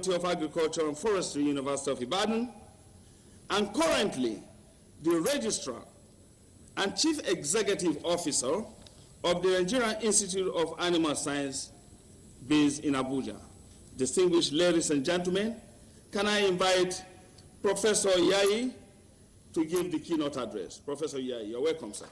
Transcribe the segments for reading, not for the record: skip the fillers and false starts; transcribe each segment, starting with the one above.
of Agriculture and Forestry, University of Ibadan, and currently the Registrar and Chief Executive Officer of the Nigerian Institute of Animal Science based in Abuja. Distinguished ladies and gentlemen, can I invite Professor Yayi to give the keynote address. Professor Yayi, you're welcome, sir.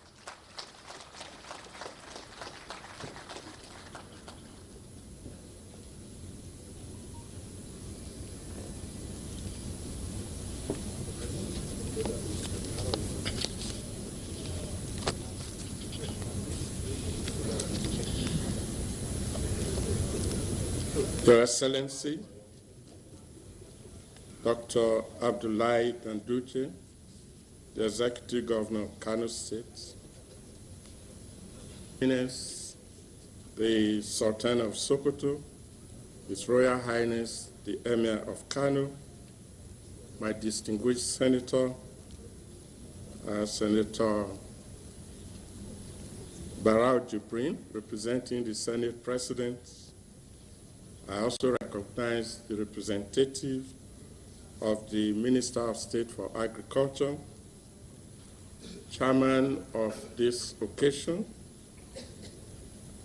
Your Excellency, Dr. Abdullahi Ganduje, the Executive Governor of Kano State, the Sultan of Sokoto, His Royal Highness, the Emir of Kano, my distinguished Senator, Senator Barau Jibrin, representing the Senate President. I also recognize the representative of the Minister of State for Agriculture, chairman of this occasion,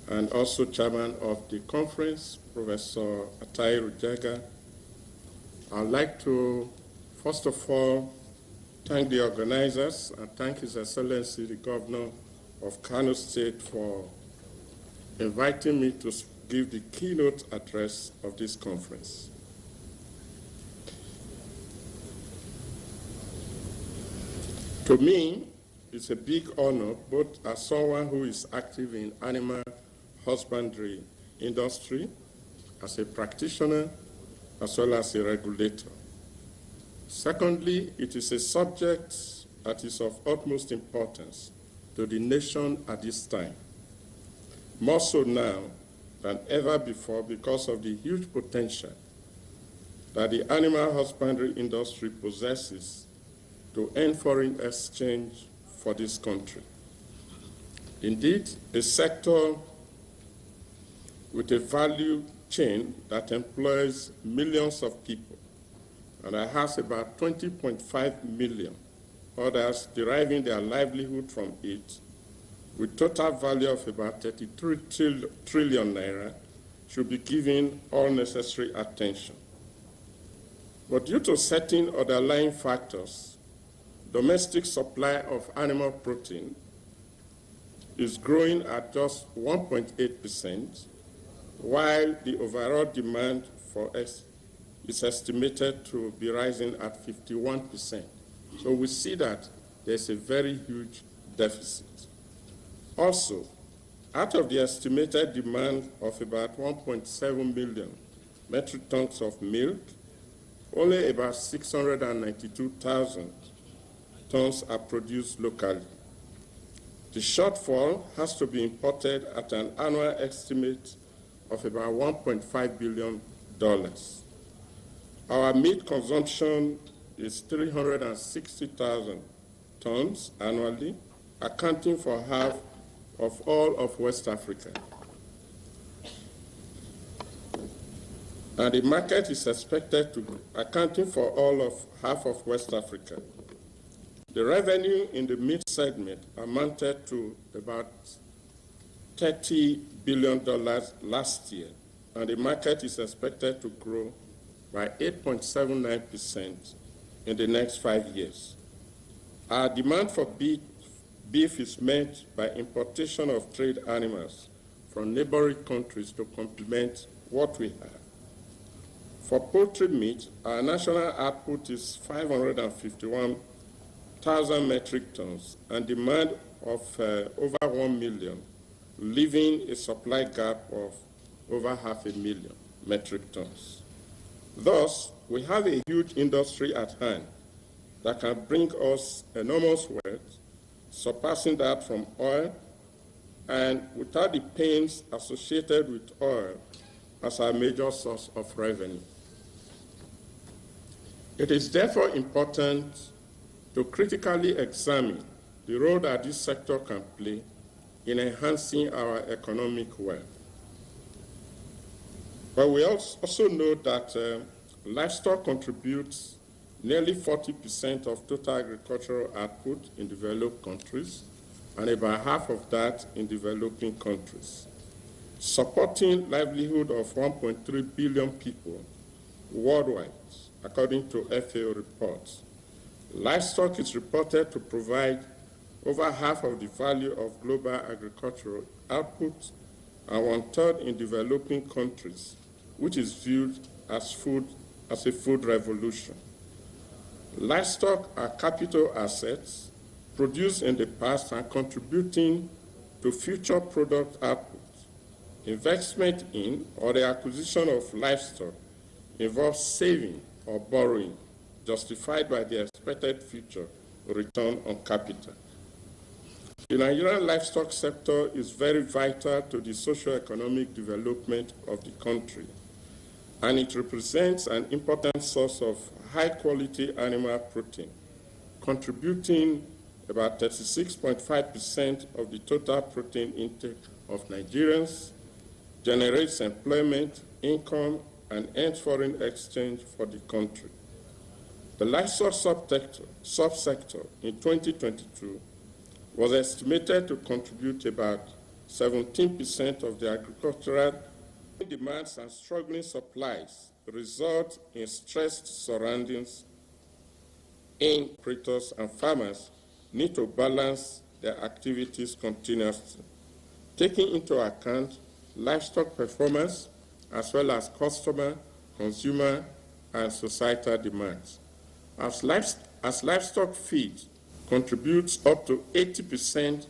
and also chairman of the conference, Professor Atahiru Jega. I'd like to, first of all, thank the organizers and thank His Excellency, the Governor of Kano State, for inviting me to give the keynote address of this conference. To me, it's a big honor, both as someone who is active in animal husbandry industry, as a practitioner, as well as a regulator. Secondly, it is a subject that is of utmost importance to the nation at this time, more so now than ever before because of the huge potential that the animal husbandry industry possesses to earn foreign exchange for this country. Indeed, a sector with a value chain that employs millions of people and that has about 20.5 million others deriving their livelihood from it, with total value of about 33 trillion naira, should be given all necessary attention. But due to certain underlying factors, domestic supply of animal protein is growing at just 1.8%, while the overall demand for it is estimated to be rising at 51%. So we see that there's a very huge deficit. Also, out of the estimated demand of about 1.7 million metric tons of milk, only about 692,000 tons are produced locally. The shortfall has to be imported at an annual estimate of about $1.5 billion. Our meat consumption is 360,000 tons annually, accounting for half of all of West Africa. And the market is expected to be accounting for half of West Africa. The revenue in the meat segment amounted to about $30 billion last year, and the market is expected to grow by 8.79% in the next 5 years. Our demand for beef is met by importation of trade animals from neighboring countries to complement what we have. For poultry meat, our national output is 551,000 metric tons and demand of over 1 million, leaving a supply gap of over 500,000 metric tons. Thus, we have a huge industry at hand that can bring us enormous wealth, surpassing that from oil, and without the pains associated with oil as our major source of revenue. It is therefore important to critically examine the role that this sector can play in enhancing our economic wealth. But we also know that livestock contributes nearly 40% of total agricultural output in developed countries and about half of that in developing countries, supporting livelihood of 1.3 billion people worldwide, according to FAO reports. Livestock is reported to provide over half of the value of global agricultural output and one-third in developing countries, which is viewed as a food revolution. Livestock are capital assets produced in the past and contributing to future product output. Investment in or the acquisition of livestock involves saving or borrowing, justified by the expected future return on capital. The Nigerian livestock sector is very vital to the socio-economic development of the country, and it represents an important source of high-quality animal protein, contributing about 36.5% of the total protein intake of Nigerians, generates employment, income, and earns foreign exchange for the country. The livestock subsector in 2022 was estimated to contribute about 17% of the agricultural demands, and struggling supplies result in stressed surroundings. Operators and farmers need to balance their activities continuously, taking into account livestock performance as well as customer, consumer, and societal demands. As livestock feed contributes up to 80%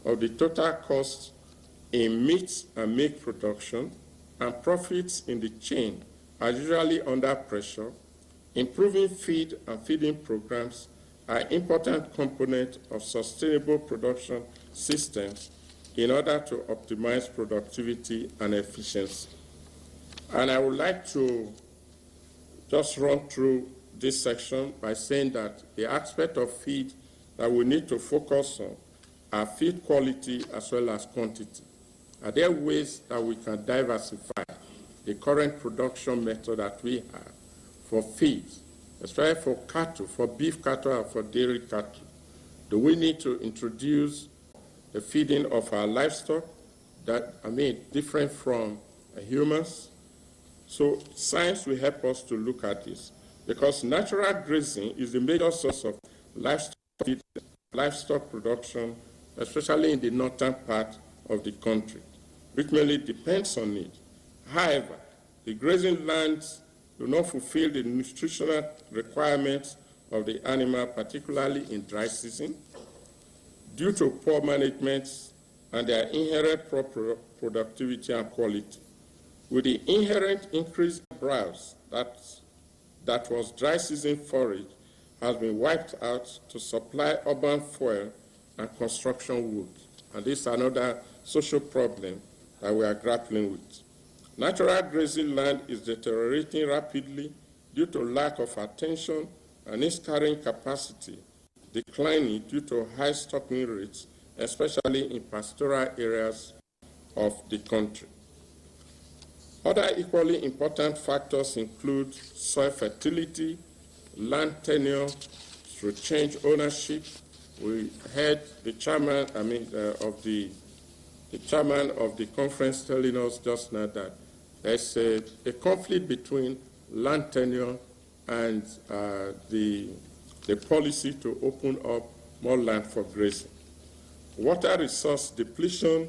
of the total cost in meat and milk production, and profits in the chain are usually under pressure, improving feed and feeding programs are an important component of sustainable production systems in order to optimize productivity and efficiency. And I would like to just run through this section by saying that the aspect of feed that we need to focus on are feed quality as well as quantity. Are there ways that we can diversify the current production method that we have for feed, especially for cattle, for beef cattle and for dairy cattle? Do we need to introduce the feeding of our livestock different from humans? So science will help us to look at this, because natural grazing is the major source of livestock production, especially in the northern part of the country, which mainly depends on it. However, the grazing lands do not fulfill the nutritional requirements of the animal, particularly in dry season, due to poor management and their inherent poor productivity and quality. With the inherent increased browse that was dry season forage has been wiped out to supply urban fuel and construction wood. And this is another social problem that we are grappling with. Natural grazing land is deteriorating rapidly due to lack of attention, and its carrying capacity declining due to high stocking rates, especially in pastoral areas of the country. Other equally important factors include soil fertility, land tenure through change ownership. We heard the chairman of the conference telling us just now that there's a conflict between land tenure and the policy to open up more land for grazing. Water resource depletion,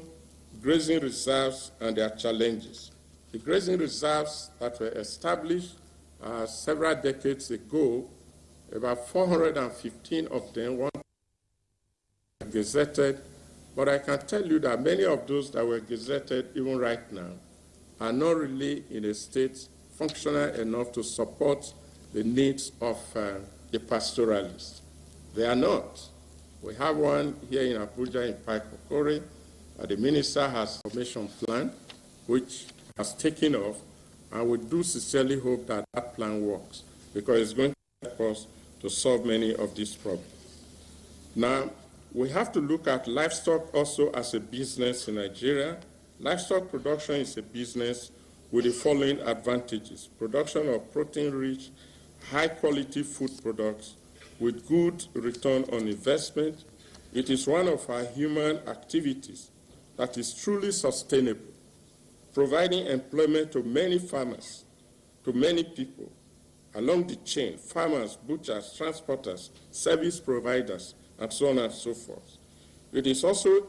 grazing reserves, and their challenges. The grazing reserves that were established several decades ago, about 415 of them were gazetted, but I can tell you that many of those that were gazetted even right now are not really in a state functional enough to support the needs of the pastoralists. They are not. We have one here in Abuja in Paikokore. The minister has a formation plan which has taken off, and we do sincerely hope that that plan works, because it's going to help us to solve many of these problems. Now, we have to look at livestock also as a business in Nigeria. Livestock production is a business with the following advantages: production of protein-rich, high-quality food products with good return on investment. It is one of our human activities that is truly sustainable, providing employment to many farmers, to many people along the chain: farmers, butchers, transporters, service providers, and so on and so forth. It is also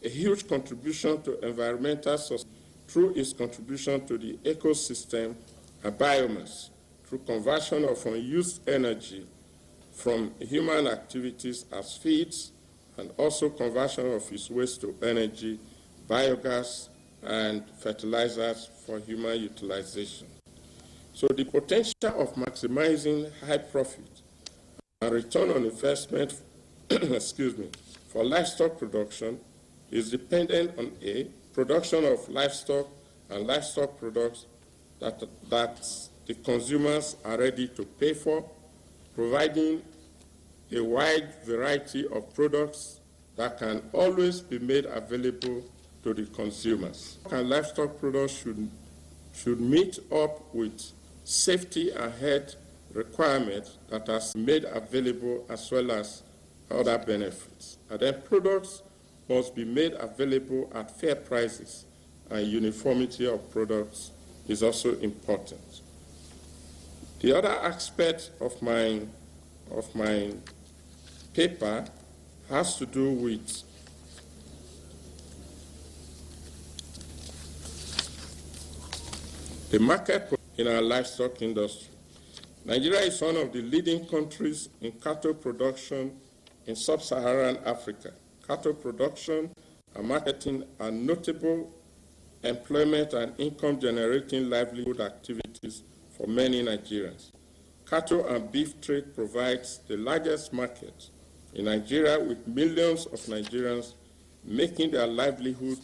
a huge contribution to environmental sustainability through its contribution to the ecosystem and biomass, through conversion of unused energy from human activities as feeds, and also conversion of its waste to energy, biogas, and fertilizers for human utilization. So the potential of maximizing high profit and return on investment for livestock production is dependent on a production of livestock and livestock products that the consumers are ready to pay for, providing a wide variety of products that can always be made available to the consumers. And livestock products should meet up with safety and health requirements that are made available, as well as other benefits. And then products must be made available at fair prices, and uniformity of products is also important. The other aspect of my paper has to do with the market in our livestock industry. Nigeria is one of the leading countries in cattle production in sub-Saharan Africa. Cattle production and marketing are notable employment and income-generating livelihood activities for many Nigerians. Cattle and beef trade provides the largest market in Nigeria, with millions of Nigerians making their livelihood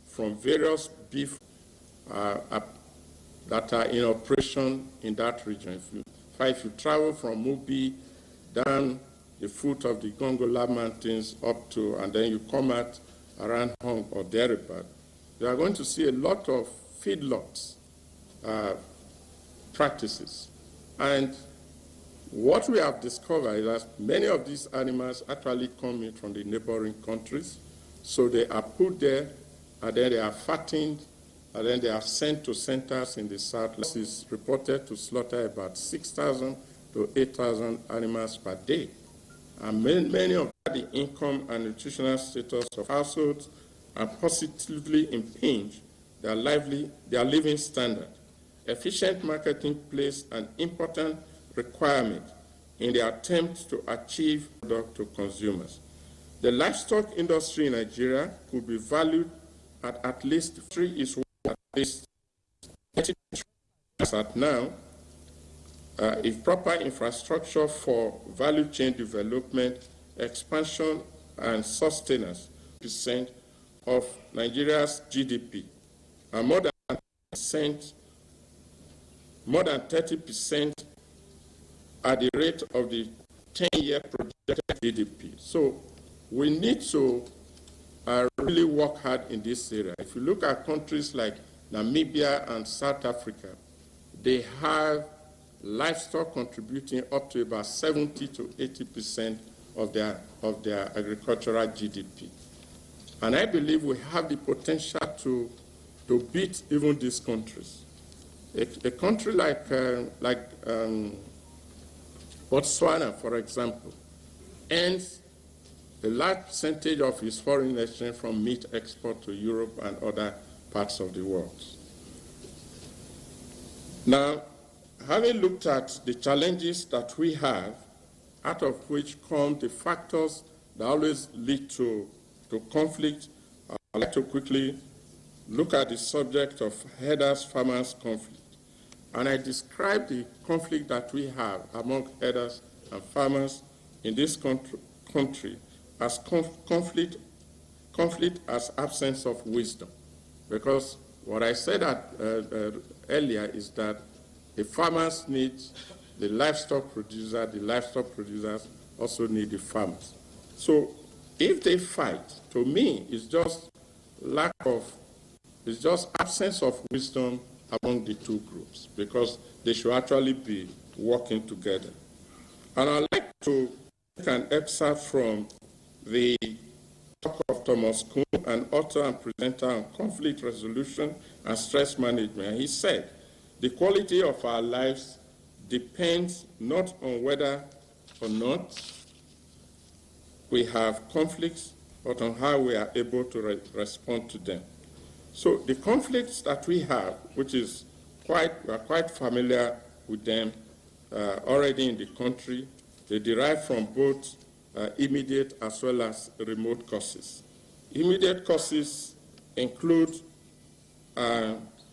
from various beef that are in operation in that region. If you travel from Mubi down the foot of the Gongola Mountains up to, and then you come out around Hong or Deribad, you are going to see a lot of feedlots practices. And what we have discovered is that many of these animals actually come in from the neighboring countries. So they are put there, and then they are fattened, and then they are sent to centers in the south. This is reported to slaughter about 6,000 to 8,000 animals per day. And many of the income and nutritional status of households are positively impinge their living standard. Efficient marketing plays an important requirement in the attempt to achieve product to consumers. The livestock industry in Nigeria could be valued at least 3 is at least 80 as at now, if proper infrastructure for value chain development, expansion, and sustenance percent of Nigeria's GDP, and more than 30% at the rate of the 10-year projected GDP. So we need to really work hard in this area. If you look at countries like Namibia and South Africa, they have livestock contributing up to about 70 to 80% of their agricultural GDP. And I believe we have the potential to beat even these countries. A country like Botswana, for example, earns a large percentage of its foreign exchange from meat export to Europe and other parts of the world. Now, having looked at the challenges that we have, out of which come the factors that always lead to conflict, I'd like to quickly look at the subject of herders-farmers conflict. And I describe the conflict that we have among herders and farmers in this country as conflict as absence of wisdom. Because what I said earlier is that the farmers need the livestock producers also need the farmers. So if they fight, to me, it's just absence of wisdom among the two groups, because they should actually be working together. And I'd like to take an excerpt from the talk of Thomas Kuhn, an author and presenter on conflict resolution and stress management. He said, "The quality of our lives depends not on whether or not we have conflicts, but on how we are able to respond to them." So the conflicts that we have, which is we are quite familiar with them already in the country, they derive from both immediate as well as remote causes. Immediate causes include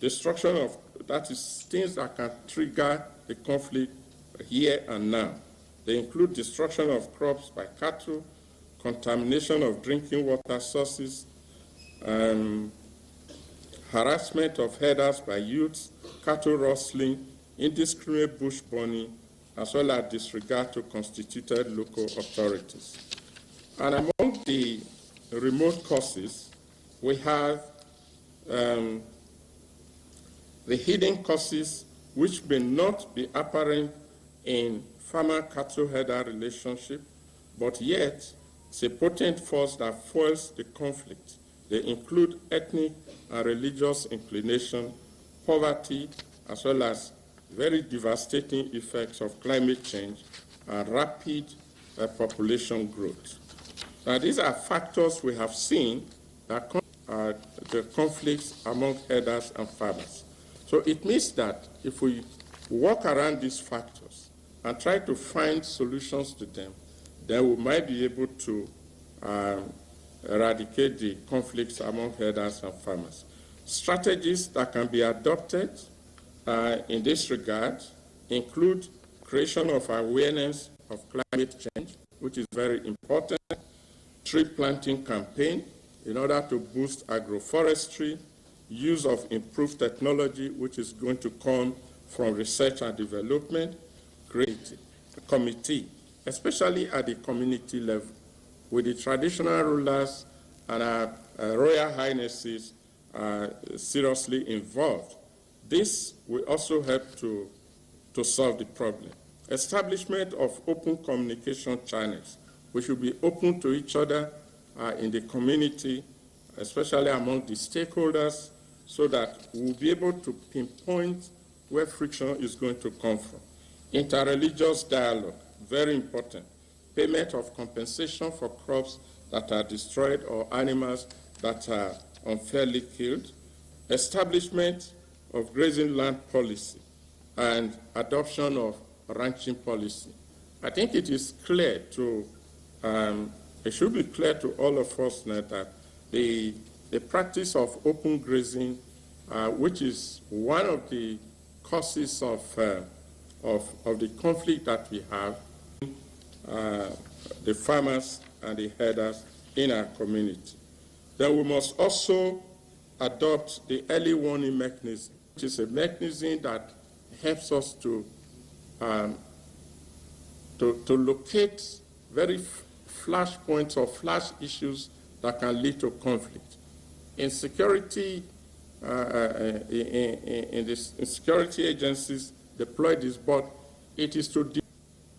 destruction of, that is, things that can trigger the conflict here and now. They include destruction of crops by cattle, contamination of drinking water sources, harassment of herders by youths, cattle rustling, indiscriminate bush burning, as well as disregard to constituted local authorities. And among the remote causes, we have the hidden causes which may not be apparent in farmer-cattle herder relationship, but yet it's a potent force that fuels the conflict. They include ethnic and religious inclination, poverty, as well as very devastating effects of climate change and rapid population growth. Now, these are factors we have seen that the conflicts among herders and farmers. So it means that if we walk around these factors and try to find solutions to them, then we might be able to eradicate the conflicts among herders and farmers. Strategies that can be adopted in this regard include creation of awareness of climate change, which is very important, tree planting campaign in order to boost agroforestry, use of improved technology, which is going to come from research and development, create a committee, especially at the community level, with the traditional rulers and our royal highnesses seriously involved. This will also help to solve the problem. Establishment of open communication channels. We should be open to each other in the community, especially among the stakeholders, so that we'll be able to pinpoint where friction is going to come from. Interreligious dialogue, very important. Payment of compensation for crops that are destroyed or animals that are unfairly killed. Establishment of grazing land policy and adoption of ranching policy. I think it is clear to, it should be clear to all of us now that the practice of open grazing, which is one of the causes of the conflict that we have, the farmers and the herders in our community. Then we must also adopt the early warning mechanism, which is a mechanism that helps us to locate very flash points or flash issues that can lead to conflict. In security, in security agencies deploy this, but it is to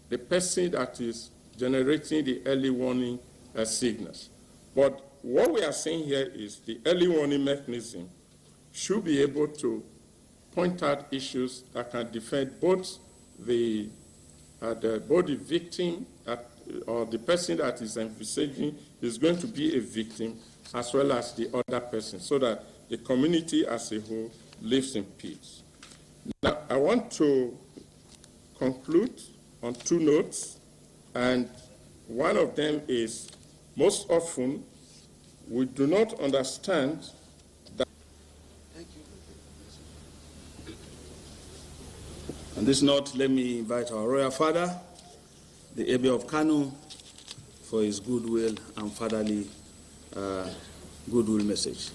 the person that is generating the early warning signals. But what we are saying here is the early warning mechanism should be able to point out issues that can defend both the victim or the person that is envisaging is going to be a victim, as well as the other person, so that the community as a whole lives in peace. Now, I want to conclude on two notes, and one of them is most often we do not understand that. Thank you. On this note, let me invite our royal father, the Ebe of Kano, for his goodwill and fatherly goodwill message.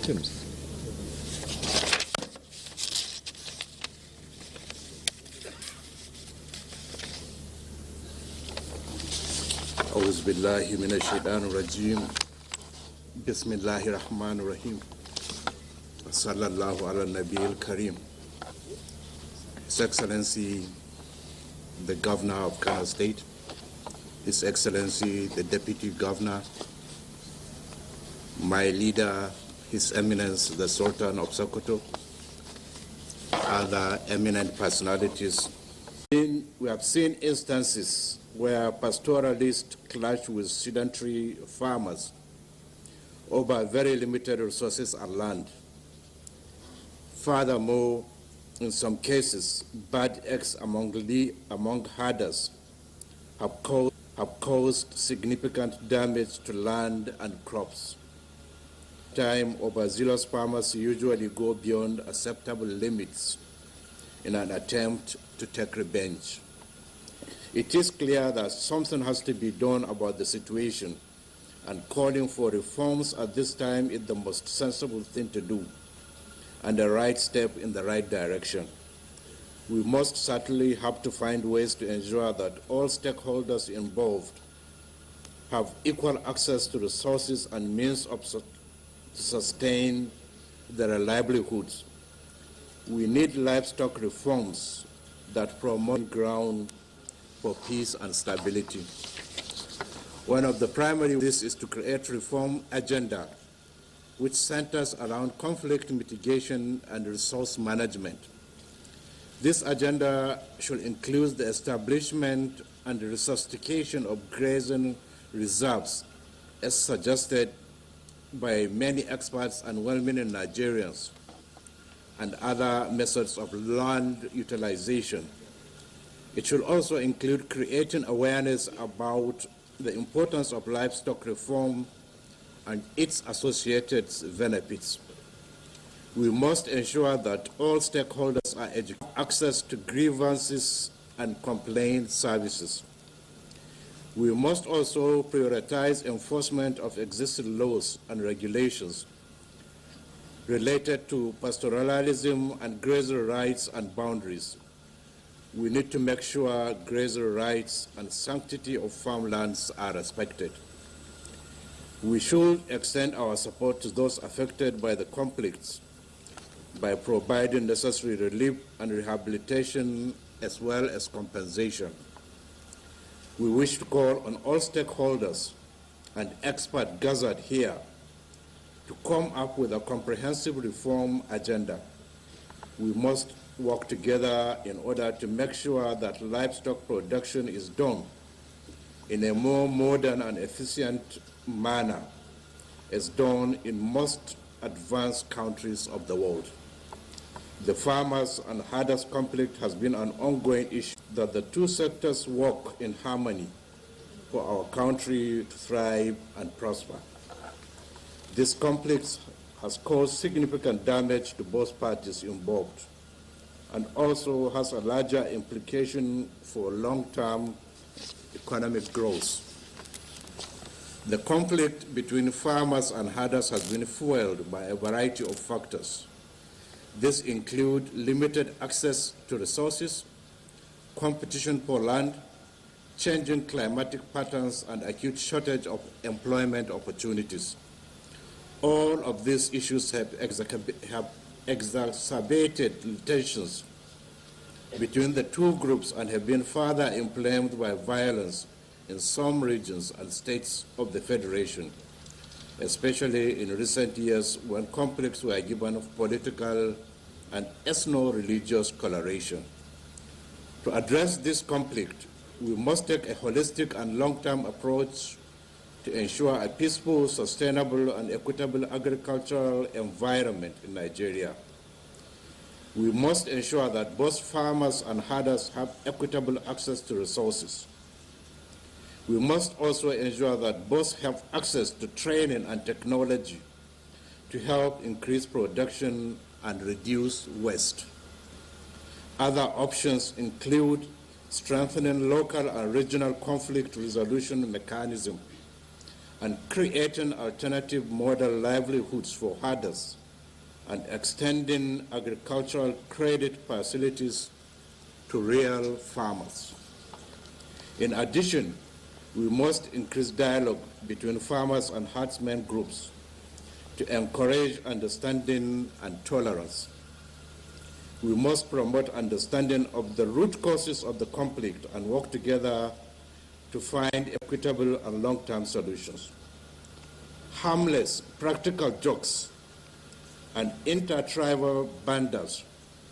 Tim's. أعوذ بالله من الشيطان الرجيم بسم الله الرحمن الرحيم صلى الله على النبي الكريم. His Excellency the Governor of Kano State, His Excellency the Deputy Governor, my leader, His Eminence the Sultan of Sokoto, other eminent personalities. We have seen instances where pastoralists clash with sedentary farmers over very limited resources and land. Furthermore, in some cases, bad eggs among herders have caused significant damage to land and crops. Overzealous farmers usually go beyond acceptable limits in an attempt to take revenge. It is clear that something has to be done about the situation, and calling for reforms at this time is the most sensible thing to do and the right step in the right direction. We must certainly have to find ways to ensure that all stakeholders involved have equal access to resources and means to sustain their livelihoods. We need livestock reforms that promote ground for peace and stability. One of the primary ways is to create reform agenda which centers around conflict mitigation and resource management. This agenda should include the establishment and resuscitation of grazing reserves as suggested by many experts and well-meaning Nigerians, and other methods of land utilization. It should also include creating awareness about the importance of livestock reform and its associated benefits. We must ensure that all stakeholders are educated, access to grievances and complaint services. We must also prioritize enforcement of existing laws and regulations related to pastoralism and grazer rights and boundaries. We need to make sure grazer rights and sanctity of farmlands are respected. We should extend our support to those affected by the conflicts by providing necessary relief and rehabilitation as well as compensation. We wish to call on all stakeholders and experts gathered here to come up with a comprehensive reform agenda. We must work together in order to make sure that livestock production is done in a more modern and efficient manner as done in most advanced countries of the world. The farmers and herders conflict has been an ongoing issue that the two sectors work in harmony for our country to thrive and prosper. This conflict has caused significant damage to both parties involved and also has a larger implication for long-term economic growth. The conflict between farmers and herders has been fueled by a variety of factors. This includes limited access to resources, competition for land, changing climatic patterns, and acute shortage of employment opportunities. All of these issues have exacerbated tensions between the two groups and have been further inflamed by violence in some regions and states of the Federation, especially in recent years when conflicts were given political and ethno-religious coloration. To address this conflict, we must take a holistic and long-term approach to ensure a peaceful, sustainable, and equitable agricultural environment in Nigeria. We must ensure that both farmers and herders have equitable access to resources. We must also ensure that both have access to training and technology to help increase production and reduce waste. Other options include strengthening local and regional conflict resolution mechanisms and creating alternative model livelihoods for herders and extending agricultural credit facilities to real farmers. In addition, We must increase dialogue between farmers and herdsmen groups to encourage understanding and tolerance. We must promote understanding of the root causes of the conflict and work together to find equitable and long-term solutions. Harmless, practical jokes and inter-tribal banders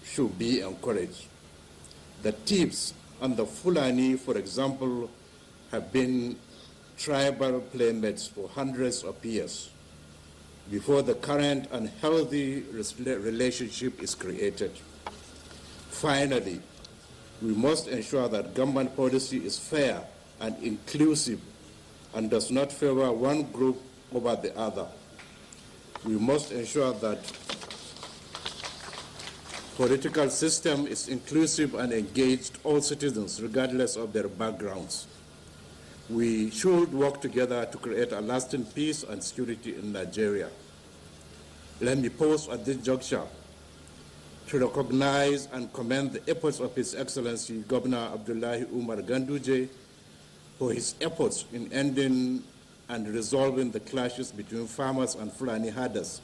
should be encouraged. The Tips and the Fulani, for example, have been tribal playmates for hundreds of years before the current unhealthy relationship is created. Finally, we must ensure that government policy is fair and inclusive and does not favor one group over the other. We must ensure that political system is inclusive and engaged all citizens regardless of their backgrounds. We should work together to create a lasting peace and security in Nigeria. Let me pause at this juncture to recognize and commend the efforts of His Excellency Governor Abdullahi Umar Ganduje for his efforts in ending and resolving the clashes between farmers and Fulani herders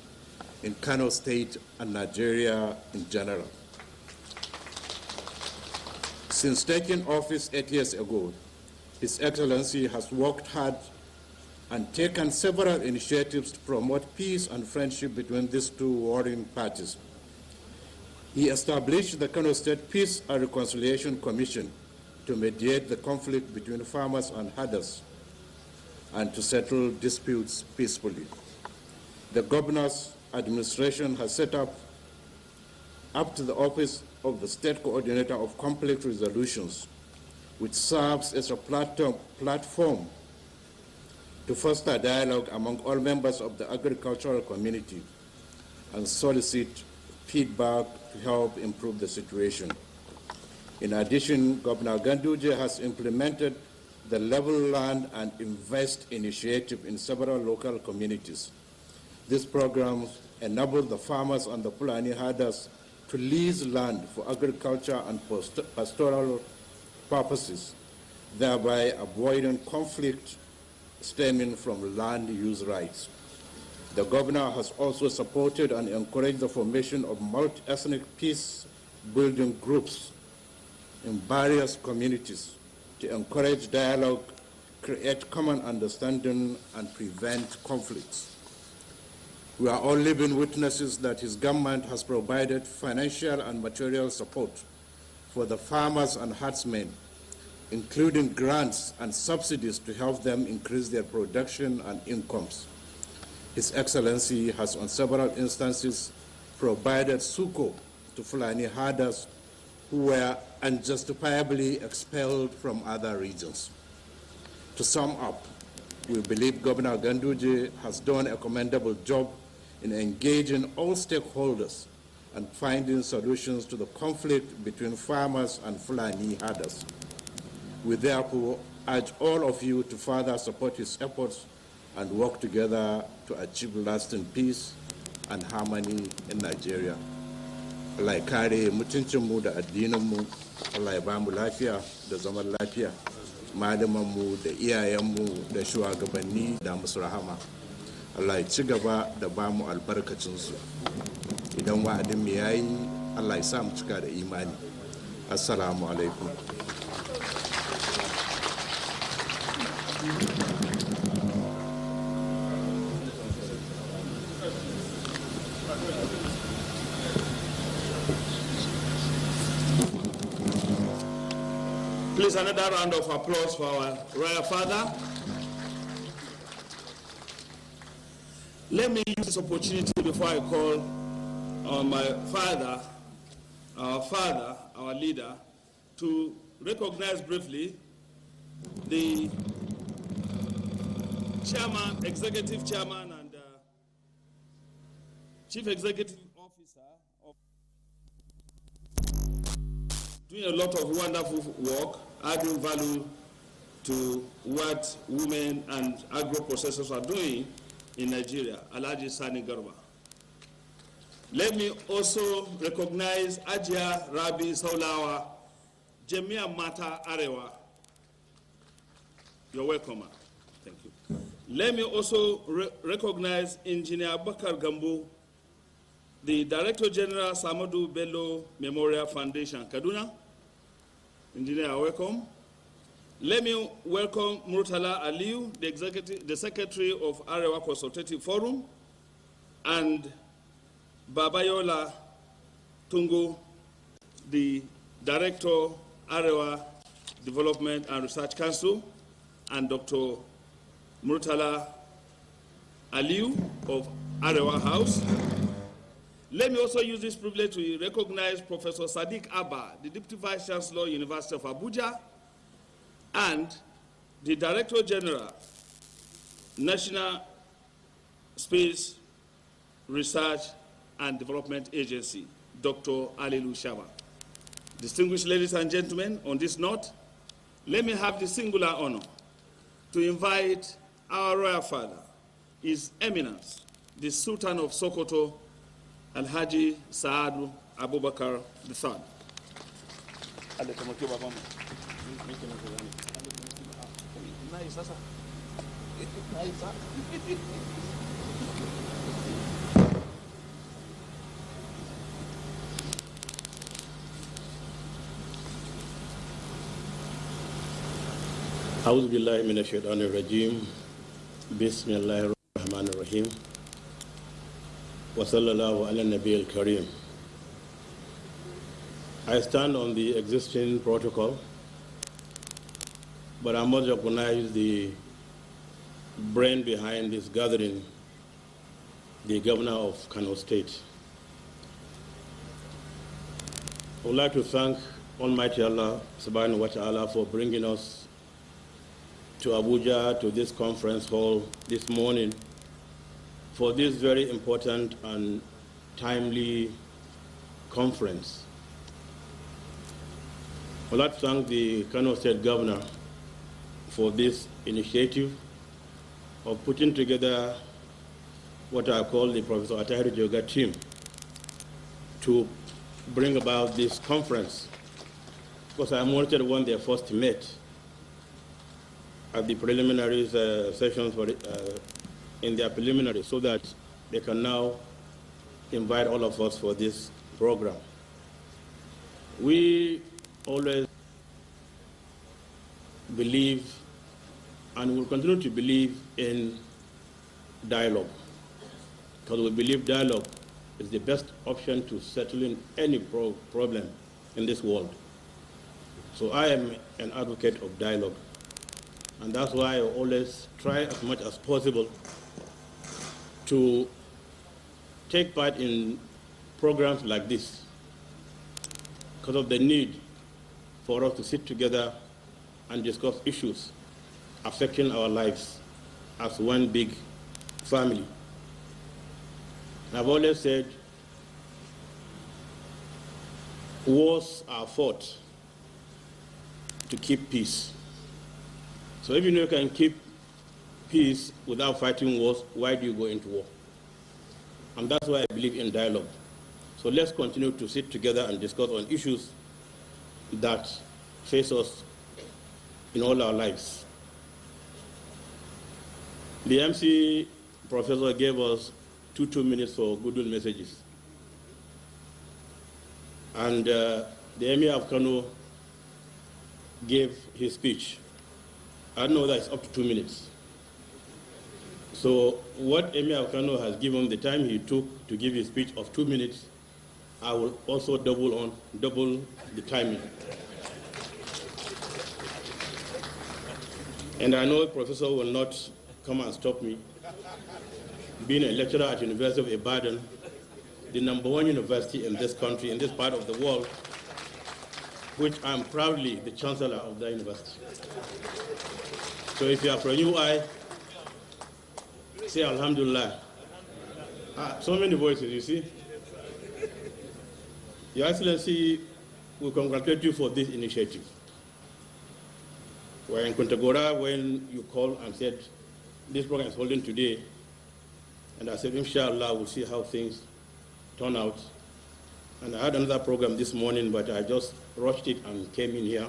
in Kano State and Nigeria in general. Since taking office 8 years ago, His Excellency has worked hard and taken several initiatives to promote peace and friendship between these two warring parties. He established the Kano State Peace and Reconciliation Commission to mediate the conflict between farmers and herders and to settle disputes peacefully. The governor's administration has set up to the office of the State Coordinator of Conflict Resolutions, which serves as a platform to foster dialogue among all members of the agricultural community and solicit feedback to help improve the situation. In addition, Governor Ganduje has implemented the Level Land and Invest initiative in several local communities. These programs enable the farmers and the Fulani herders to lease land for agriculture and pastoral purposes, thereby avoiding conflict stemming from land use rights. The governor has also supported and encouraged the formation of multi-ethnic peace-building groups in various communities to encourage dialogue, create common understanding, and prevent conflicts. We are all living witnesses that his government has provided financial and material support for the farmers and herdsmen, including grants and subsidies to help them increase their production and incomes. His Excellency has on several instances provided succour to Fulani herders who were unjustifiably expelled from other regions. To sum up, we believe Governor Ganduje has done a commendable job in engaging all stakeholders and finding solutions to the conflict between farmers and Fulani herders. We therefore urge all of you to further support his efforts and work together to achieve lasting peace and harmony in Nigeria. Allah ya kare mutuncinmu da addininmu, Allah ya ba mu lafiya da zaman lafiya, malamanmu da iyayenmu da shugabanni da musu rahama. Allah ya ci gaba da ba mu albarkacinsu. Idan wa'adin mu yayi, Allah ya sa mu cika da imani. Assalamu alaikum. Please, another round of applause for our royal father. Let me use this opportunity before I call on my father, our leader, to recognize briefly the chairman, executive chairman, and chief executive officer of doing a lot of wonderful work, adding value to what women and agro-processors are doing in Nigeria, Alhaji Sani Garba. Let me also recognize Ajia Rabi Saulawa, Jemia Mata Arewa, You're welcome, ma'am. Thank you. Let me also recognize Engineer Bakar Gambo, the Director General Samadu Bello Memorial Foundation, Kaduna. Engineer, welcome. Let me welcome Murtala Aliu, the Secretary of Arewa Consultative Forum, and Babayola Tungo, the Director, Arewa Development and Research Council, and Dr. Murtala Aliu of Arewa House. Let me also use this privilege to recognize Professor Sadiq Abba, the Deputy Vice Chancellor, University of Abuja, and the Director General, National Space Research and Development Agency, Dr. Alilu Shaba. Distinguished ladies and gentlemen, on this note, let me have the singular honor to invite our royal father, His Eminence, the Sultan of Sokoto, Alhaji Saadu Abubakar III. أعوذ بالله من الشيطان الرجيم بسم الله الرحمن الرحيم وصلى الله على النبي الكريم. I stand on the existing protocol, but I must recognize the brain behind this gathering, the governor of Kano State. I would like to thank Almighty Allah subhanahu wa ta'ala for bringing us to Abuja, to this conference hall this morning for this very important and timely conference. I would like to thank the Kano State Governor for this initiative of putting together what I call the Professor Atahiri Joga team to bring about this conference, because I monitored when they first met at the preliminary sessions for, in their preliminary, so that they can now invite all of us for this program. We always believe and will continue to believe in dialogue, because we believe dialogue is the best option to settling any problem in this world. So I am an advocate of dialogue. And that's why I always try as much as possible to take part in programs like this, because of the need for us to sit together and discuss issues affecting our lives as one big family. I've always said wars are fought to keep peace. So if you know you can keep peace without fighting wars, why do you go into war? And that's why I believe in dialogue. So let's continue to sit together and discuss on issues that face us in all our lives. The MC professor gave us two minutes for goodwill messages. And the Emir of Kano gave his speech. I know that it's up to 2 minutes. So what Emir of Kano has given, the time he took to give his speech of 2 minutes, I will also double the timing. And I know the professor will not come and stop me. Being a lecturer at University of Ibadan, the #1 university in this country, in this part of the world, which I'm proudly the chancellor of that university. So if you are from UI, say Alhamdulillah. So many voices, you see. Your Excellency, we congratulate you for this initiative. We're in Kontagora when you called and said, this program is holding today. And I said, inshallah, we'll see how things turn out. And I had another program this morning, but I just rushed it and came in here.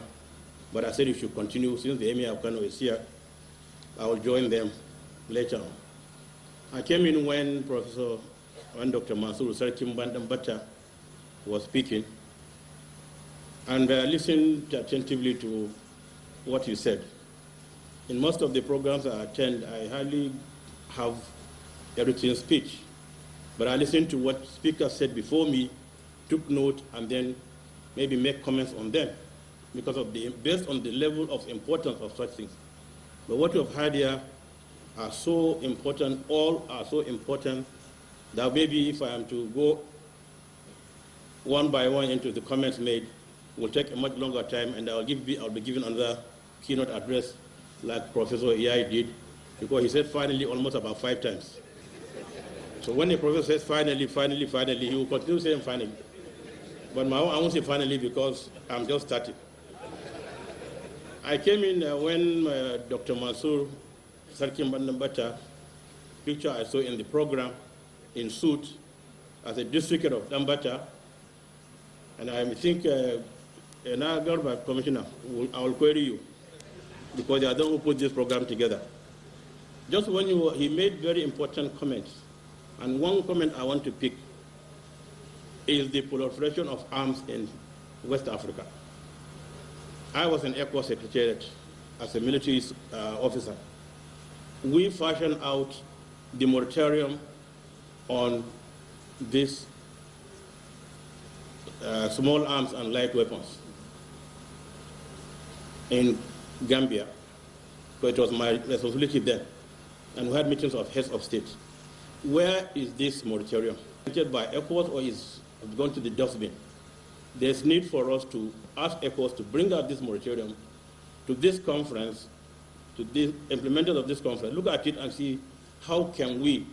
But I said you should continue, since the Emir of Kano is here, I will join them later on. I came in when Dr. Mansour Sarkim Bandambata was speaking, and listened attentively to what he said. In most of the programs I attend, I hardly have a written speech, but I listened to what speakers said before me, took note, and then maybe make comments on them, because of based on the level of importance of such things. But what you have heard here are so important, all are so important, that maybe if I am to go one by one into the comments made, it will take a much longer time, and I'll be given another keynote address like Professor Iyai did, because he said finally almost about 5 times. So when the professor says finally, finally, finally, he will continue saying finally. But I won't say finally because I'm just starting. I came in when Dr. Mansour Sarkim Bandambata, picture I saw in the program, in suit, as a district of Dambata, and I think another government commissioner, I will query you, because they are the one who put this program together. Just when he made very important comments, and one comment I want to pick is the proliferation of arms in West Africa. I was in ECO Secretariat as a military officer. We fashioned out the moratorium on these small arms and light weapons in Gambia, because it was my responsibility then. And we had meetings of heads of state. Where is this moratorium? Entered by ECOWAS or is gone to the dustbin? There's need for us to ask ECOWAS to bring out this moratorium to this conference, to the implementers of this conference. Look at it and see how can we,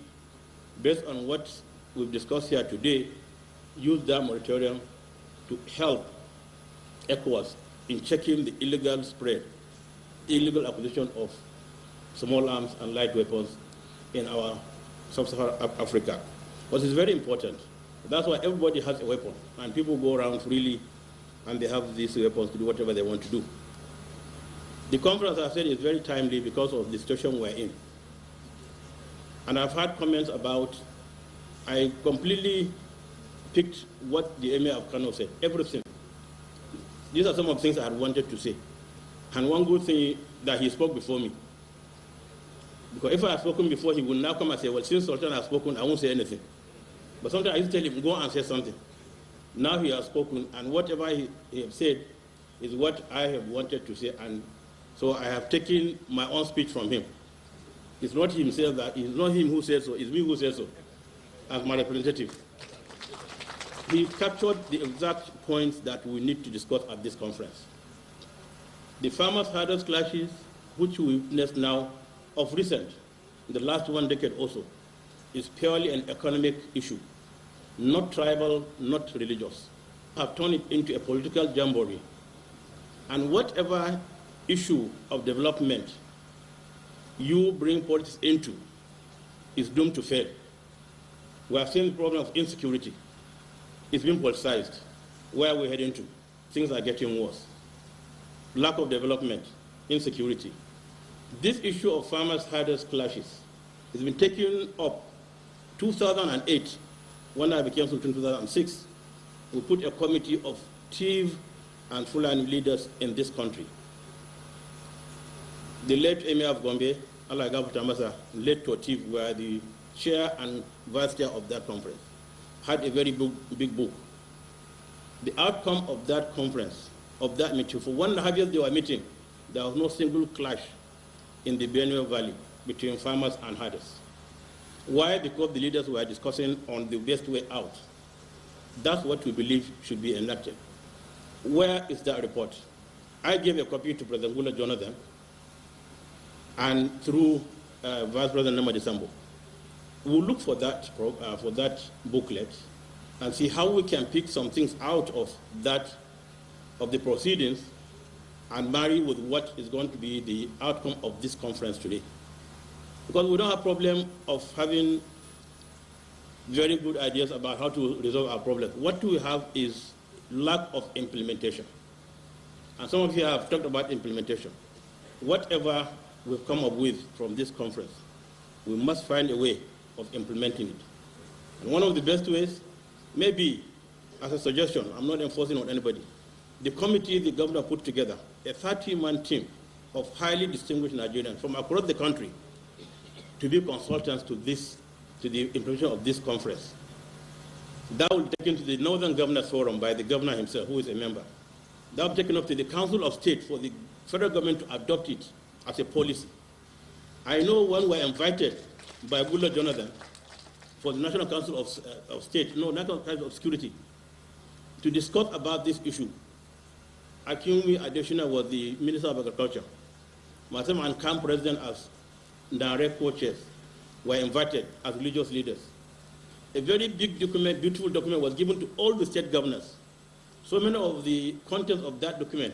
based on what we've discussed here today, use that moratorium to help ECOWAS in checking the illegal spread, illegal acquisition of small arms and light weapons in our sub-Saharan Africa. But it's very important. That's why everybody has a weapon, and people go around freely, and they have these weapons to do whatever they want to do. The conference, I said, is very timely because of the situation we're in. And I've had comments about, I completely picked what the Emir of Kano said, everything. These are some of the things I had wanted to say. And one good thing that he spoke before me. Because if I had spoken before, he would now come and say, well, since Sultan has spoken, I won't say anything. But sometimes I used to tell him, go and say something. Now he has spoken, and whatever he has said is what I have wanted to say. And so I have taken my own speech from him. It's not himself that, it's not him who said so, it's me who said so, as my representative. He captured the exact points that we need to discuss at this conference. The farmers-herders clashes, which we witness now, of recent, in the last 1 decade also, is purely an economic issue, not tribal, not religious. Have turned it into a political jamboree. And whatever issue of development you bring politics into is doomed to fail. We have seen the problem of insecurity. It's been politicized. Where we're heading to, things are getting worse. Lack of development, insecurity. This issue of farmers-herders clashes has been taken up 2008, when I became Sultan 2006. We put a committee of chief and Fulani leaders in this country. The late Emir of Gombe, Allah Tamasa, late Totif, were the chair and vice chair of that conference, had a very big book. The outcome of that conference, of that meeting, for 1.5 years they were meeting, there was no single clash in the Benue Valley between farmers and herders. Why? Because the leaders were discussing on the best way out. That's what we believe should be enacted. Where is that report? I gave a copy to President Gula Jonathan and through Vice President Nama Disambo. We'll look for that booklet and see how we can pick some things out of that, of the proceedings, and marry with what is going to be the outcome of this conference today. Because we don't have a problem of having very good ideas about how to resolve our problems. What we have is lack of implementation. And some of you have talked about implementation. Whatever we've come up with from this conference, we must find a way of implementing it. And one of the best ways, maybe as a suggestion, I'm not enforcing on anybody, the committee the governor put together, a 30-man team of highly distinguished Nigerians from across the country to be consultants to the implementation of this conference. That will be taken to the Northern Governors Forum by the governor himself, who is a member. That will be taken up to the Council of State for the federal government to adopt it as a policy. I know when we were invited by Goodluck Jonathan for the National Council of State, National Council of Security, to discuss about this issue. Akinwumi Adesina was the Minister of Agriculture. Myself and camp president as direct co-chairs were invited as religious leaders. A very big document, beautiful document, was given to all the state governors. So many of the contents of that document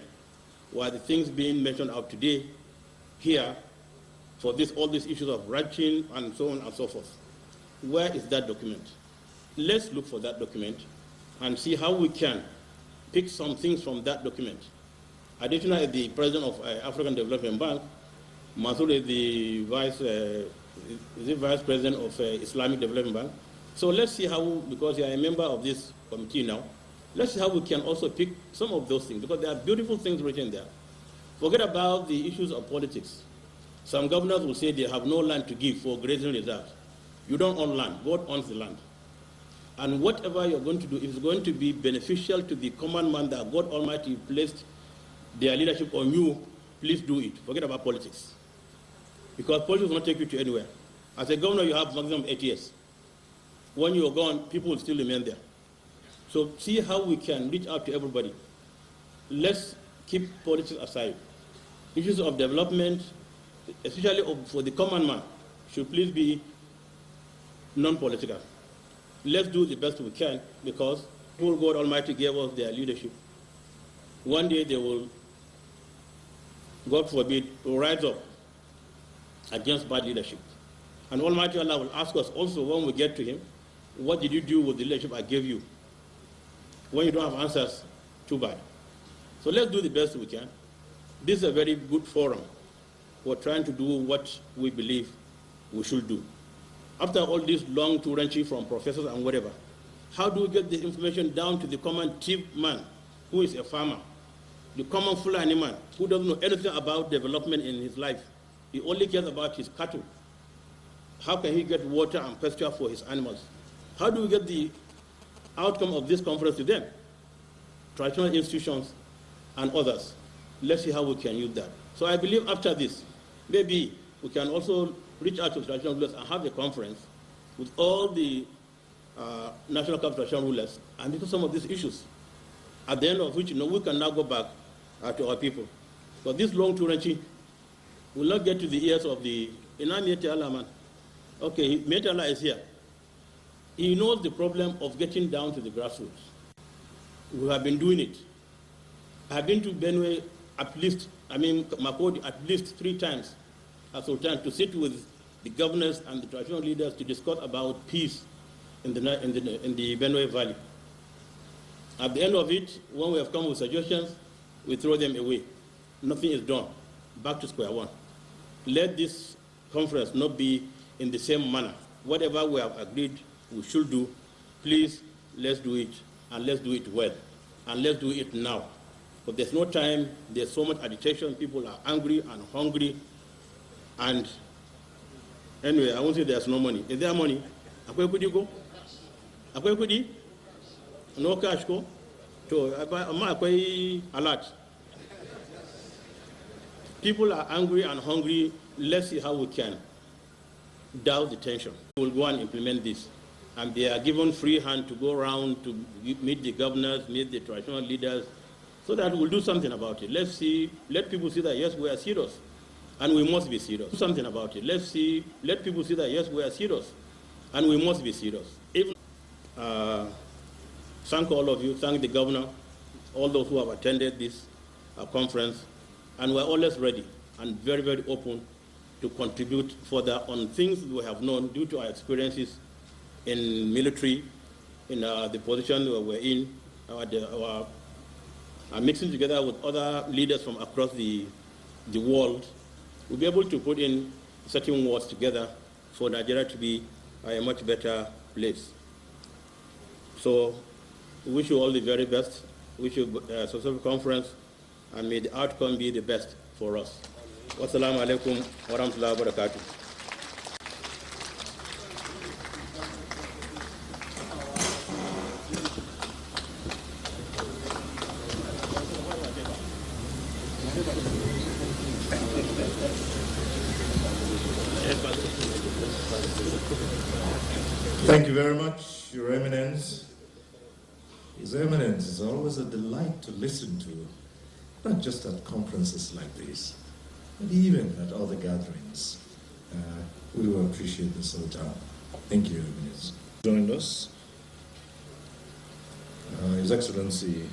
were the things being mentioned out today here for all these issues of ranching and so on and so forth. Where is that document? Let's look for that document and see how we can pick some things from that document. Additionally, the president of African Development Bank, Mansour is the vice president of Islamic Development Bank. So let's see how, because you are a member of this committee now, let's see how we can also pick some of those things, because there are beautiful things written there. Forget about the issues of politics. Some governors will say they have no land to give for grazing reserves. You don't own land, God owns the land. And whatever you're going to do is going to be beneficial to the common man that God Almighty placed their leadership on you. Please do it. Forget about politics. Because politics will not take you to anywhere. As a governor, you have maximum 8 years. When you're gone, people will still remain there. So see how we can reach out to everybody. Let's keep politics aside. Issues of development, especially for the common man, should please be non-political. Let's do the best we can, because God Almighty gave us their leadership. One day they will, God forbid, rise up against bad leadership. And Almighty Allah will ask us also when we get to Him, what did you do with the leadership I gave you? When you don't have answers, too bad. So let's do the best we can. This is a very good forum. We're trying to do what we believe we should do. After all this long to from professors and whatever, how do we get the information down to the common chief man who is a farmer, the common Fulani man who doesn't know anything about development in his life? He only cares about his cattle. How can he get water and pasture for his animals? How do we get the outcome of this conference to them? Traditional institutions and others. Let's see how we can use that. So I believe after this, maybe we can also reach out to traditional rulers and have a conference with all the national capital traditional rulers and discuss some of these issues. At the end of which, we can now go back to our people. But this long Turanchi will not get to the ears of the man. Okay, Metala is here. He knows the problem of getting down to the grassroots. We have been doing it. I have been to Benue Makodi at least 3 times as Sultan to sit with the governors and the traditional leaders to discuss about peace in the Benue Valley. At the end of it, when we have come with suggestions, we throw them away. Nothing is done. Back to square one. Let this conference not be in the same manner. Whatever we have agreed we should do, please, let's do it, and let's do it well. And let's do it now. But there's no time, there's so much agitation, people are angry and hungry. And anyway, I won't say there's no money. Is there money? Where could you go? Where could you? No cash go? So, alert. People are angry and hungry. Let's see how we can douse the tension. We'll go and implement this. And they are given free hand to go around to meet the governors, meet the traditional leaders, so that we'll do something about it. Let people see that, yes, we are serious. And we must be serious. Do something about it. Let people see that, yes, we are serious. And we must be serious. Thank all of you. Thank the governor, all those who have attended this conference. And we're always ready and very, very open to contribute further on things we have known due to our experiences in military, in the position we're in, our mixing together with other leaders from across the world. we'll be able to put in certain words together for Nigeria to be a much better place. So we wish you all the very best. We wish you a successful conference, and may the outcome be the best for us. Wassalamu alaikum wa rahmatullahi wa barakatuh. Thank you very much, Your Eminence. His Eminence is always a delight to listen to, not just at conferences like this, but even at other gatherings. We will appreciate this all the time. Thank you, Your Eminence. Joined us, His Excellency,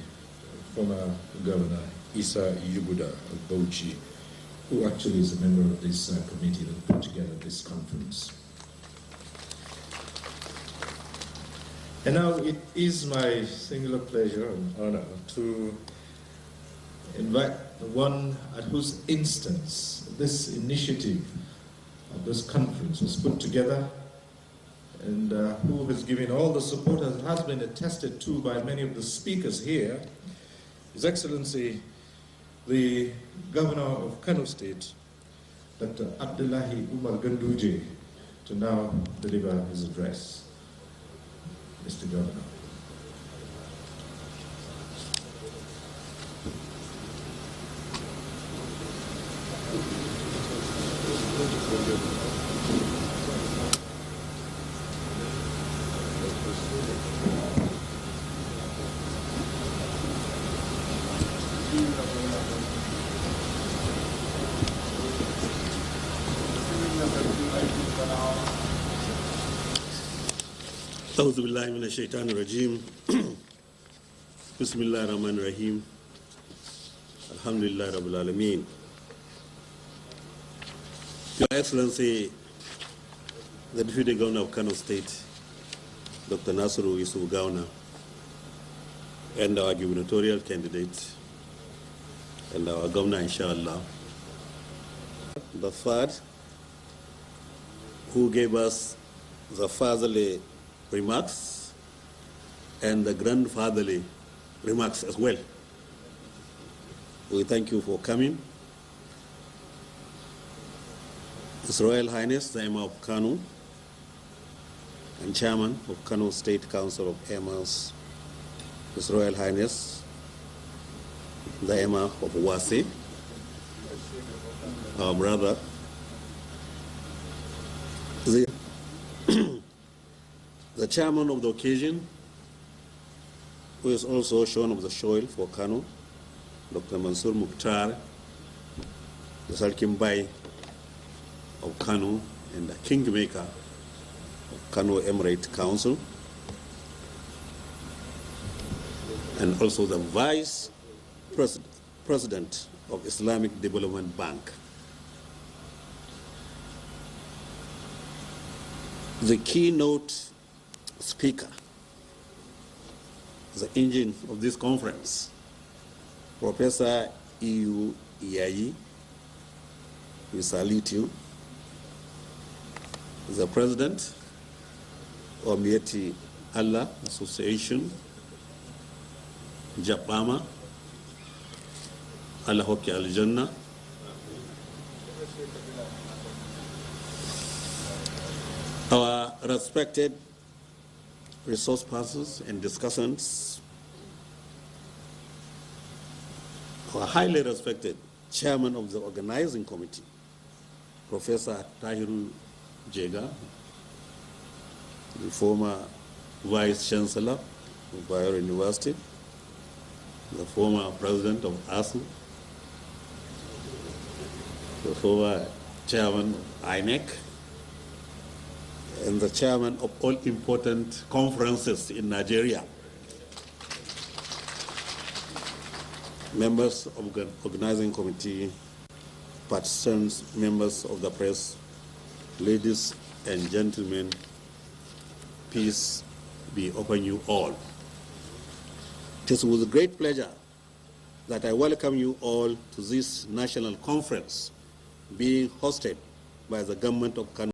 former Governor Isa Yubuda of Bauchi, who actually is a member of this committee that put together this conference. And now it is my singular pleasure and honor to invite the one at whose instance this initiative of this conference was put together, and who has given all the support that has been attested to by many of the speakers here, His Excellency, the Governor of Kano State, Dr. Abdullahi Umar Ganduje, to now deliver his address. Mr. Governor. أعوذ بالله من الشيطان الرجيم بسم الله الرحمن الرحيم الحمد لله رب العالمين. Your Excellency, the Deputy Governor of Kano State, Dr. Nasiru Yusuf Gawuna, and our gubernatorial candidate, and our Governor, inshallah. The third, who gave us the fatherly remarks and the grandfatherly remarks as well. We thank you for coming. His Royal Highness, the Emir of Kano and Chairman of Kano State Council of Emirs, His Royal Highness, the Emir of Wasi, our brother, the chairman of the occasion, who is also shown of the soil for Kano, Dr. Mansour Mukhtar, the Sarkimbai of Kano, and the kingmaker of Kano Emirate Council, and also the vice president of Islamic Development Bank. The keynote speaker, the engine of this conference, Professor E.U. Iyayi, we salute you. The President of Mieti Allah Association, Japama, Allah Hoki Al Jannah, our respected resource persons and discussants, our highly respected chairman of the organizing committee, Professor Tahiru Jega, the former vice chancellor of Bayero University, the former president of ASU, the former chairman of INEC, and the chairman of all important conferences in Nigeria, members of the organizing committee, participants, members of the press, ladies and gentlemen, peace be upon you all. It is with great pleasure that I welcome you all to this national conference being hosted by the government of Kano.